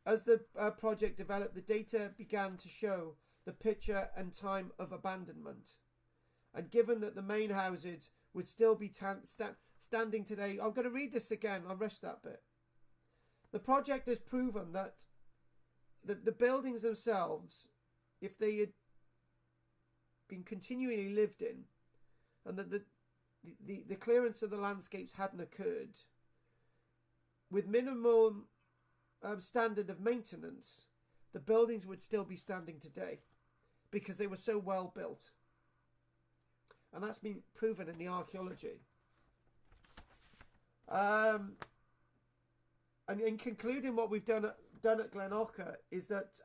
Speaker 1: As the project developed, the data began to show the picture and time of abandonment. And given that the main houses would still be standing today, I'm going to read this again, I'll rush that bit. The project has proven that the buildings themselves, if they had been continually lived in, and that the clearance of the landscapes hadn't occurred, with minimum standard of maintenance, the buildings would still be standing today because they were so well built. And that's been proven in the archaeology. And in concluding, what we've done at Glenorca is that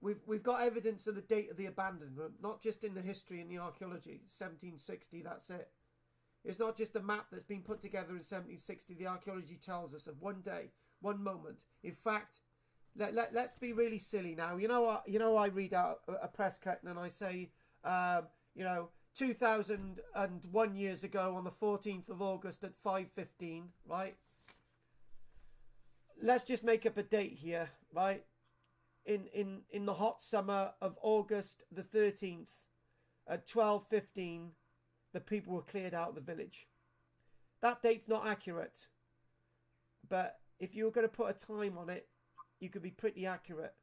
Speaker 1: we've got evidence of the date of the abandonment, not just in the history and the archaeology. 1760, that's it. It's not just a map that's been put together in 1760. The archaeology tells us of one day, one moment. In fact, let's be really silly now. You know, I read out a press cut and I say, 2001 years ago on the 14th of August at 5:15, right? Let's just make up a date here, right? In the hot summer of August the 13th at 12:15, the people were cleared out of the village. That date's not accurate, but if you were going to put a time on it, you could be pretty accurate.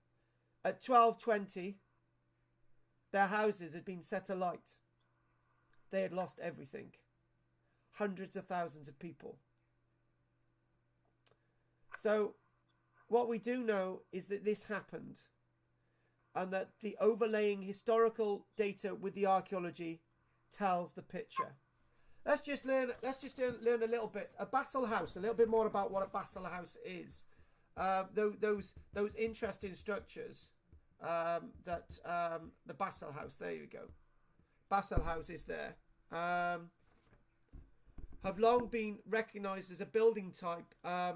Speaker 1: At 12:20, their houses had been set alight. They had lost everything. Hundreds of thousands of people. So what we do know is that this happened, and that the overlaying historical data with the archaeology tells the picture. Let's just learn a little bit. A Basel house, a little bit more about what a Basel house is. Those interesting structures that the Basel house, there you go. Basel house is there. Have long been recognised as a building type, a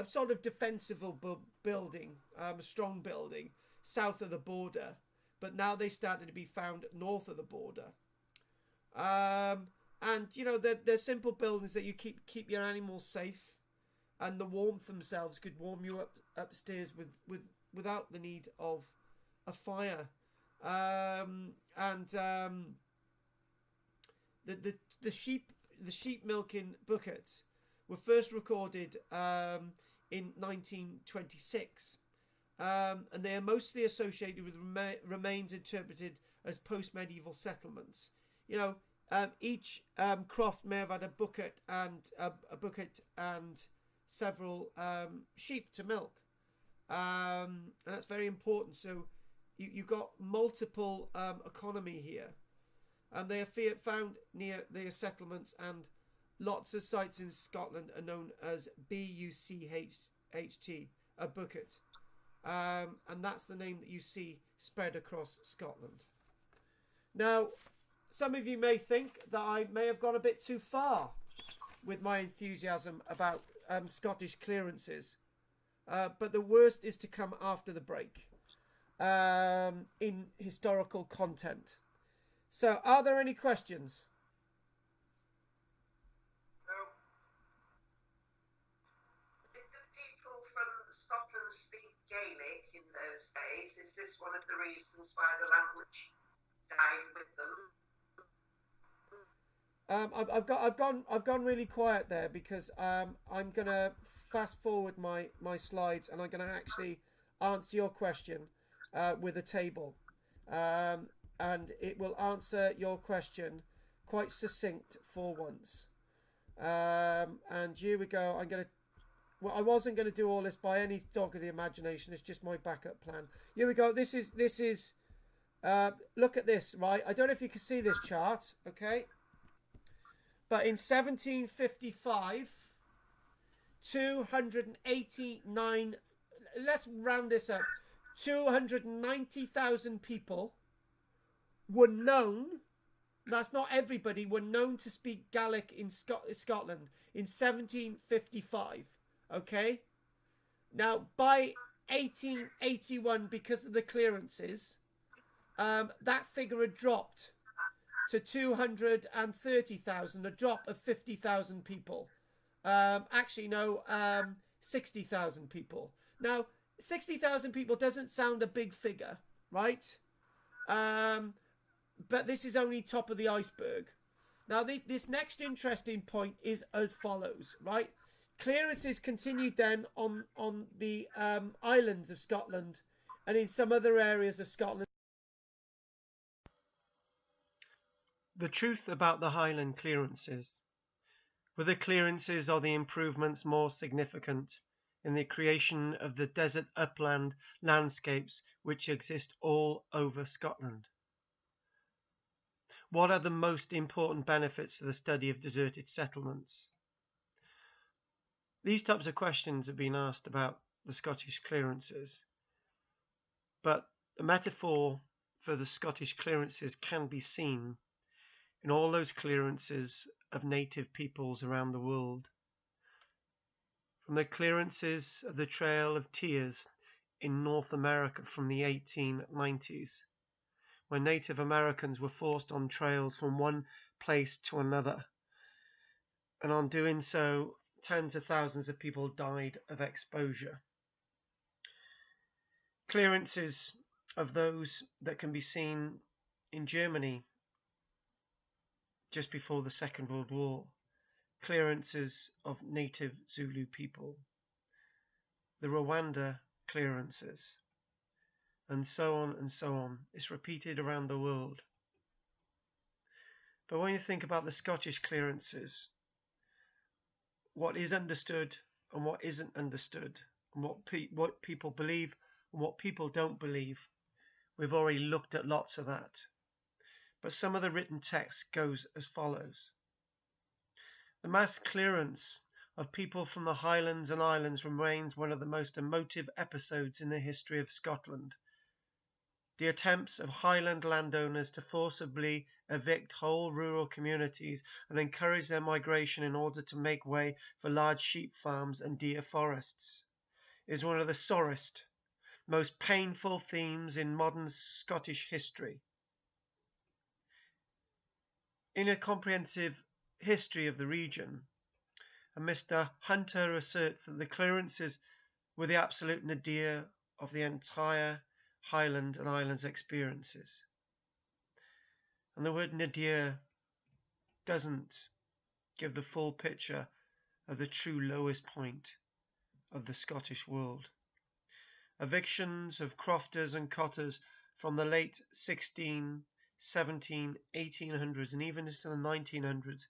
Speaker 1: sort of defensible building, a strong building south of the border, but now they started to be found north of the border. And you know, they're simple buildings that you keep your animals safe, and the warmth themselves could warm you upstairs without the need of a fire. The sheep milking buckets were first recorded in 1926, and they are mostly associated with remains interpreted as post-medieval settlements. You know, each croft may have had a bucket and several sheep to milk, and that's very important. So you got multiple economy here. and they are found near their settlements, and lots of sites in Scotland are known as Bucht, a bucket. And that's the name that you see spread across Scotland. Now, some of you may think that I may have gone a bit too far with my enthusiasm about Scottish clearances. But the worst is to come after the break in historical content. So, are there any questions?
Speaker 3: No. Did the people from Scotland speak Gaelic in those days? Is this one of the reasons why the language died with them?
Speaker 1: I've gone really quiet there because I'm gonna fast forward my slides, and I'm gonna actually answer your question with a table, and it will answer your question quite succinct for once. And here we go. I wasn't gonna do all this by any dog of the imagination. It's just my backup plan. Here we go. This is. Look at this, right? I don't know if you can see this chart, okay? But in 1755, 289, let's round this up, 290,000 people were known, that's not everybody, were known to speak Gaelic in Scotland in 1755, okay? Now, by 1881, because of the clearances, that figure had dropped to 230,000, a drop of 50,000 people. 60,000 people. Now, 60,000 people doesn't sound a big figure, right? But this is only top of the iceberg. Now, this next interesting point is as follows, right? Clearances continued then on the islands of Scotland and in some other areas of Scotland. The truth about the Highland clearances. Were the clearances or the improvements more significant in the creation of the desert upland landscapes which exist all over Scotland? What are the most important benefits to the study of deserted settlements? These types of questions have been asked about the Scottish clearances, but the metaphor for the Scottish clearances can be seen in all those clearances of native peoples around the world. From the clearances of the Trail of Tears in North America from the 1890s, when Native Americans were forced on trails from one place to another, and on doing so, tens of thousands of people died of exposure. Clearances of those that can be seen in Germany just before the Second World War, clearances of native Zulu people, the Rwanda clearances, and so on and so on. It's repeated around the world. But when you think about the Scottish clearances, what is understood and what isn't understood, and what people believe and what people don't believe, we've already looked at lots of that. But some of the written text goes as follows. The mass clearance of people from the Highlands and Islands remains one of the most emotive episodes in the history of Scotland. The attempts of Highland landowners to forcibly evict whole rural communities and encourage their migration in order to make way for large sheep farms and deer forests is one of the sorest, most painful themes in modern Scottish history. In a comprehensive history of the region, and Mr. Hunter asserts that the clearances were the absolute nadir of the entire Highland and Islands experiences. And the word nadir doesn't give the full picture of the true lowest point of the Scottish world. Evictions of crofters and cotters from the late 16, 17, 1800s and even into the 1900s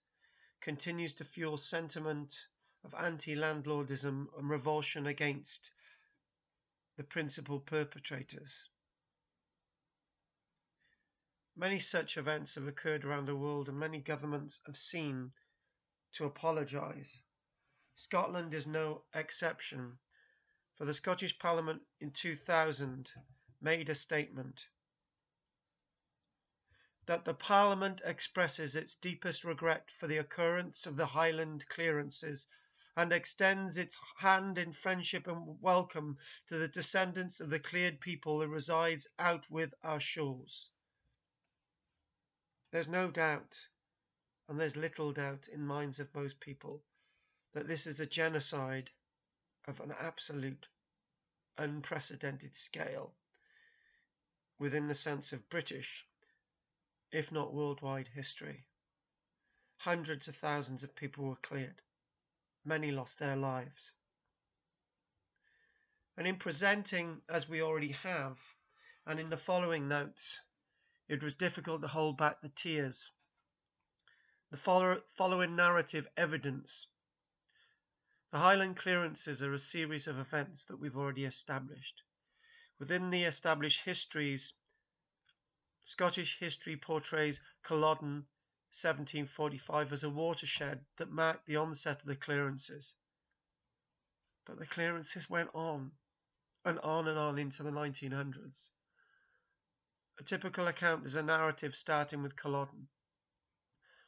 Speaker 1: continues to fuel sentiment of anti-landlordism and revulsion against the principal perpetrators. Many such events have occurred around the world, and many governments have seen to apologise. Scotland is no exception, for the Scottish Parliament in 2000 made a statement that the Parliament expresses its deepest regret for the occurrence of the Highland clearances and extends its hand in friendship and welcome to the descendants of the cleared people who resides out with our shores. There's no doubt, and there's little doubt in minds of most people, that this is a genocide of an absolute unprecedented scale within the sense of British, if not worldwide, history. Hundreds of thousands of people were cleared. Many lost their lives. And in presenting, as we already have, and in the following notes, it was difficult to hold back the tears. The following narrative evidence. The Highland clearances are a series of events that we've already established. Within the established histories, Scottish history portrays Culloden 1745 as a watershed that marked the onset of the clearances. But the clearances went on and on and on into the 1900s. A typical account is a narrative starting with Culloden,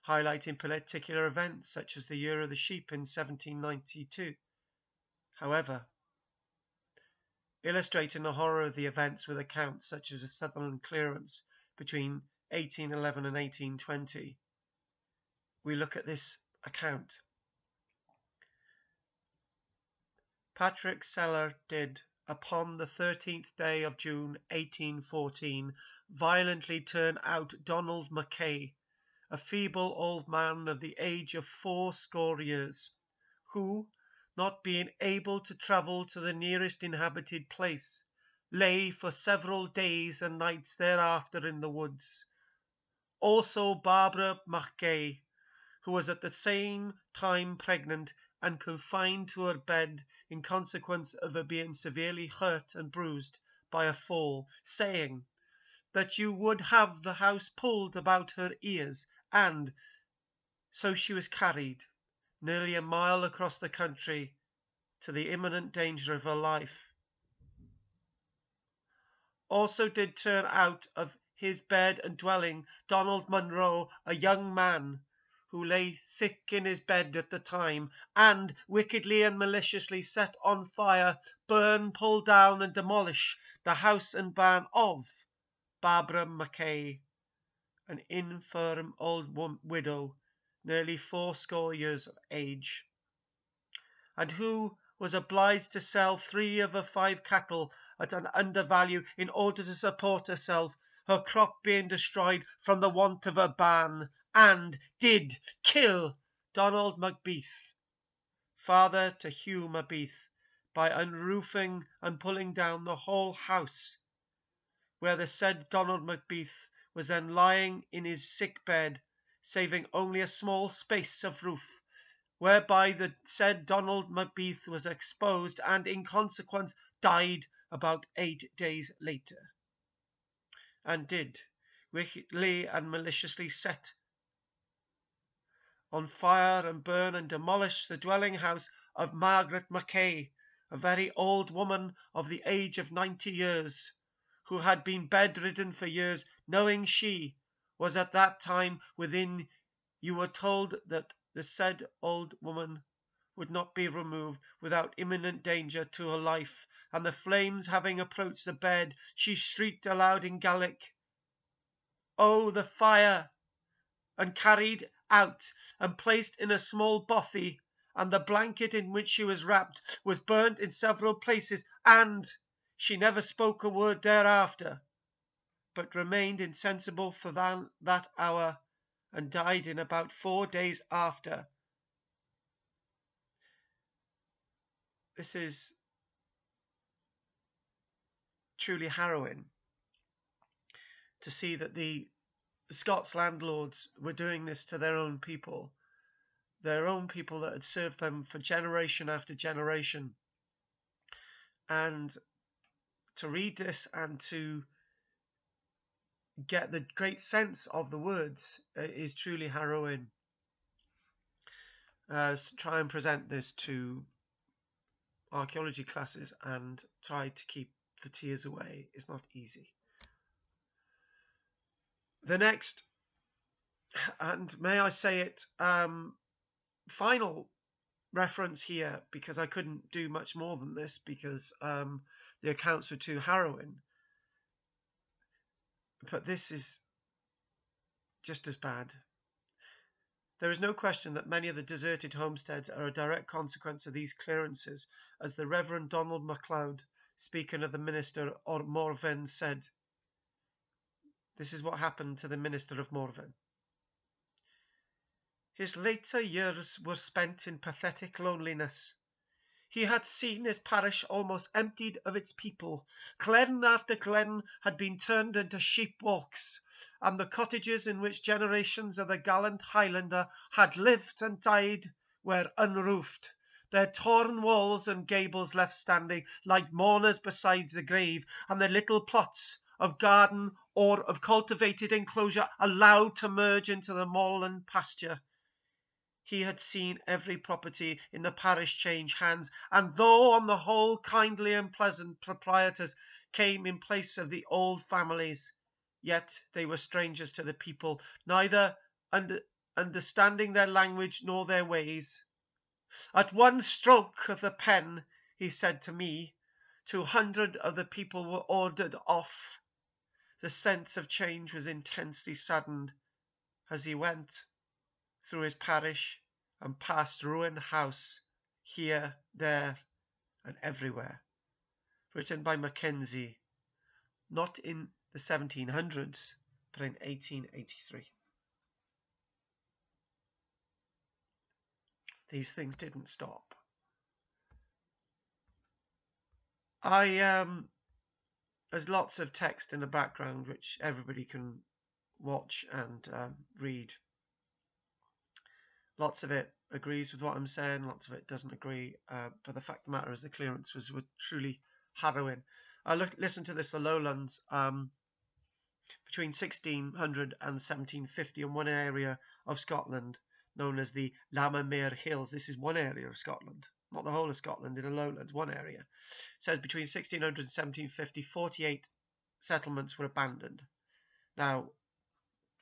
Speaker 1: highlighting particular events such as the Year of the Sheep in 1792. However, illustrating the horror of the events with accounts such as the Sutherland clearance between 1811 and 1820, we look at this account. Patrick Seller did, upon the 13th day of June 1814, violently turn out Donald Mackay, a feeble old man of the age of 80 years, who, not being able to travel to the nearest inhabited place, lay for several days and nights thereafter in the woods. Also Barbara Mackay, who was at the same time pregnant and confined to her bed in consequence of her being severely hurt and bruised by a fall, saying that you would have the house pulled about her ears, and so she was carried nearly a mile across the country to the imminent danger of her life. Also did turn out of his bed and dwelling Donald Munro, a young man, who lay sick in his bed at the time, and wickedly and maliciously set on fire, burn, pull down, and demolish the house and barn of Barbara Mackay, an infirm old widow, nearly 80 years of age, and who was obliged to sell 3 of her 5 cattle at an undervalue in order to support herself, her crop being destroyed from the want of her barn, and did kill Donald Macbeath, father to Hugh Macbeath, by unroofing and pulling down the whole house, where the said Donald Macbeath was then lying in his sick bed, saving only a small space of roof, whereby the said Donald Macbeath was exposed, and in consequence died about 8 days later, and did wickedly and maliciously set on fire and burn and demolish the dwelling house of Margaret Mackay, a very old woman of the age of 90 years, who had been bedridden for years, knowing she was at that time within. You were told that the said old woman would not be removed without imminent danger to her life, and the flames having approached the bed, she shrieked aloud in Gaelic, "Oh, the fire!" and carried out and placed in a small bothy, and the blanket in which she was wrapped was burnt in several places, and she never spoke a word thereafter, but remained insensible for that hour, and died in about 4 days after. This is truly harrowing to see that the Scots landlords were doing this to their own people that had served them for generation after generation. And to read this and to get the great sense of the words is truly harrowing. Try and present this to archaeology classes and try to keep the tears away. It's not easy. The next, and may I say it, final reference here, because I couldn't do much more than this because the accounts were too harrowing. But this is just as bad. There is no question that many of the deserted homesteads are a direct consequence of these clearances, as the Reverend Donald MacLeod, speaking of the minister of Morven, said. This is what happened to the minister of Morven. His later years were spent in pathetic loneliness. He had seen his parish almost emptied of its people. Glen after glen had been turned into sheep walks, and the cottages in which generations of the gallant Highlander had lived and died were unroofed, their torn walls and gables left standing like mourners beside the grave, and their little plots of garden or of cultivated enclosure allowed to merge into the moorland pasture. He had seen every property in the parish change hands, and though on the whole kindly and pleasant proprietors came in place of the old families, yet they were strangers to the people, neither understanding their language nor their ways. At one stroke of the pen, he said to me, 200 of the people were ordered off. The sense of change was intensely saddened as he went through his parish and past ruined house here, there, and everywhere. Written by Mackenzie, not in the 1700s, but in 1883. These things didn't stop. There's lots of text in the background which everybody can watch and read. Lots of it agrees with what I'm saying, lots of it doesn't agree. But the fact of the matter is the clearances were truly harrowing. Listen to this, the lowlands, between 1600 and 1750 in one area of Scotland known as the Lammermuir Hills. This is one area of Scotland, not the whole of Scotland, in the lowlands, one area. It says between 1600 and 1750, 48 settlements were abandoned. Now,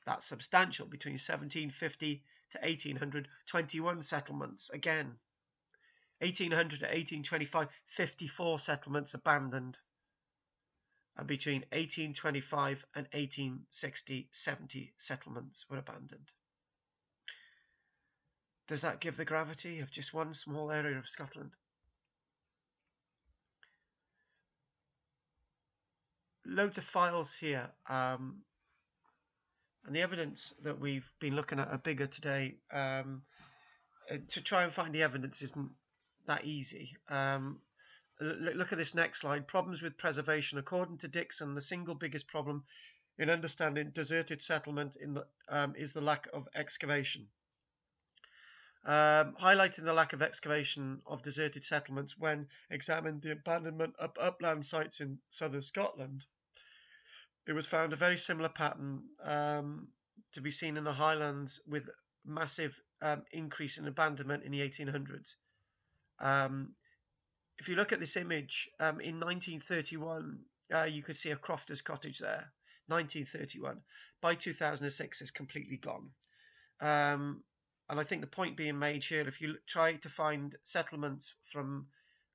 Speaker 1: that's substantial. Between 1750 to 1800, 21 settlements. Again, 1800 to 1825, 54 settlements abandoned. And between 1825 and 1860, 70 settlements were abandoned. Does that give the gravity of just one small area of Scotland? Loads of files here. And the evidence that we've been looking at are bigger today. To try and find the evidence isn't that easy. Look at this next slide. Problems with preservation. According to Dixon, the single biggest problem in understanding deserted settlement is the lack of excavation. Highlighting the lack of excavation of deserted settlements when examined the abandonment of upland sites in southern Scotland, it was found a very similar pattern to be seen in the Highlands, with massive increase in abandonment in the 1800s. If you look at this image, in 1931, you could see a crofter's cottage there. 1931. By 2006, it's completely gone. And I think the point being made here, if you try to find settlements from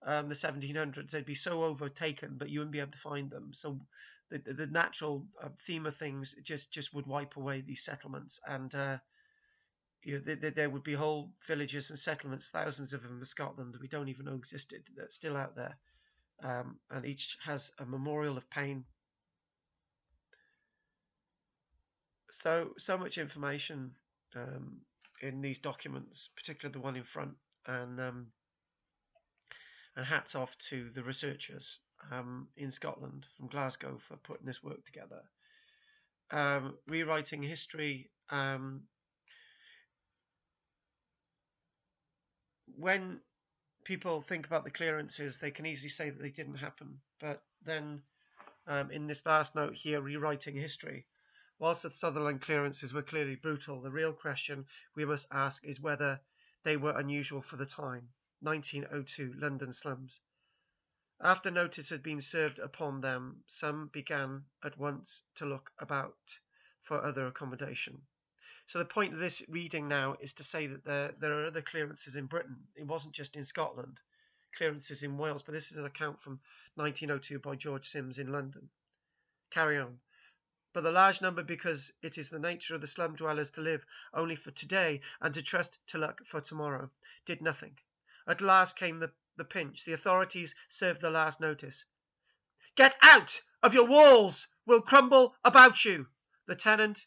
Speaker 1: the 1700s, they'd be so overtaken that you wouldn't be able to find them. So the natural theme of things just would wipe away these settlements, and there would be whole villages and settlements, thousands of them in Scotland that we don't even know existed, that's still out there, and each has a memorial of pain. So much information in these documents, particularly the one in front, and hats off to the researchers in Scotland from Glasgow for putting this work together. Rewriting history. When people think about the clearances, they can easily say that they didn't happen, but then in this last note here, rewriting history, Whilst the Sutherland clearances were clearly brutal, the real question we must ask is whether they were unusual for the time. 1902, London slums. After notice had been served upon them, some began at once to look about for other accommodation. So the point of this reading now is to say that there are other clearances in Britain. It wasn't just in Scotland, clearances in Wales, but this is an account from 1902 by George Sims in London. Carry on. But the large number, because it is the nature of the slum dwellers to live only for today and to trust to luck for tomorrow, did nothing. At last came the pinch. The authorities served the last notice. Get out of your walls! We'll crumble about you! The tenant,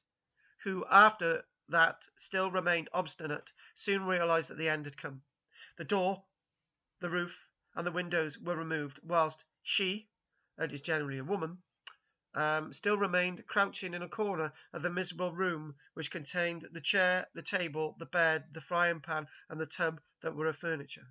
Speaker 1: who after that still remained obstinate, soon realized that the end had come. The door, the roof, and the windows were removed, whilst she, it is generally a woman, still remained crouching in a corner of the miserable room which contained the chair, the table, the bed, the frying pan, and the tub that were her furniture.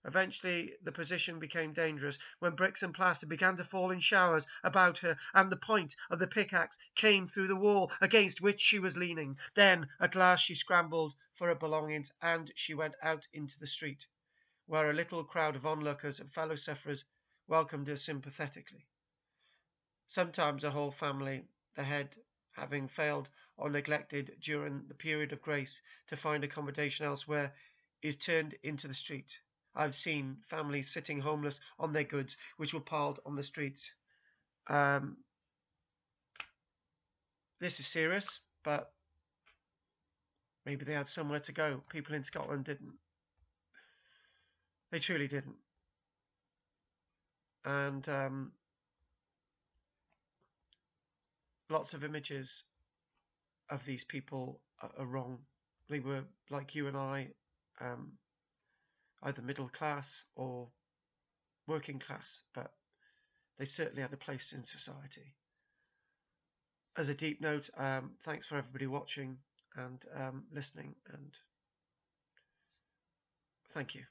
Speaker 1: Eventually, the position became dangerous when bricks and plaster began to fall in showers about her, and the point of the pickaxe came through the wall against which she was leaning. Then, at last, she scrambled for her belongings, and she went out into the street, where a little crowd of onlookers and fellow sufferers welcomed her sympathetically. Sometimes a whole family, the head having failed or neglected during the period of grace to find accommodation elsewhere, is turned into the street. I've seen families sitting homeless on their goods, which were piled on the streets. This is serious, but maybe they had somewhere to go. People in Scotland didn't. They truly didn't. And lots of images of these people are wrong. They were like you and I, either middle class or working class, but they certainly had a place in society. As a deep note, thanks for everybody watching and listening, and thank you.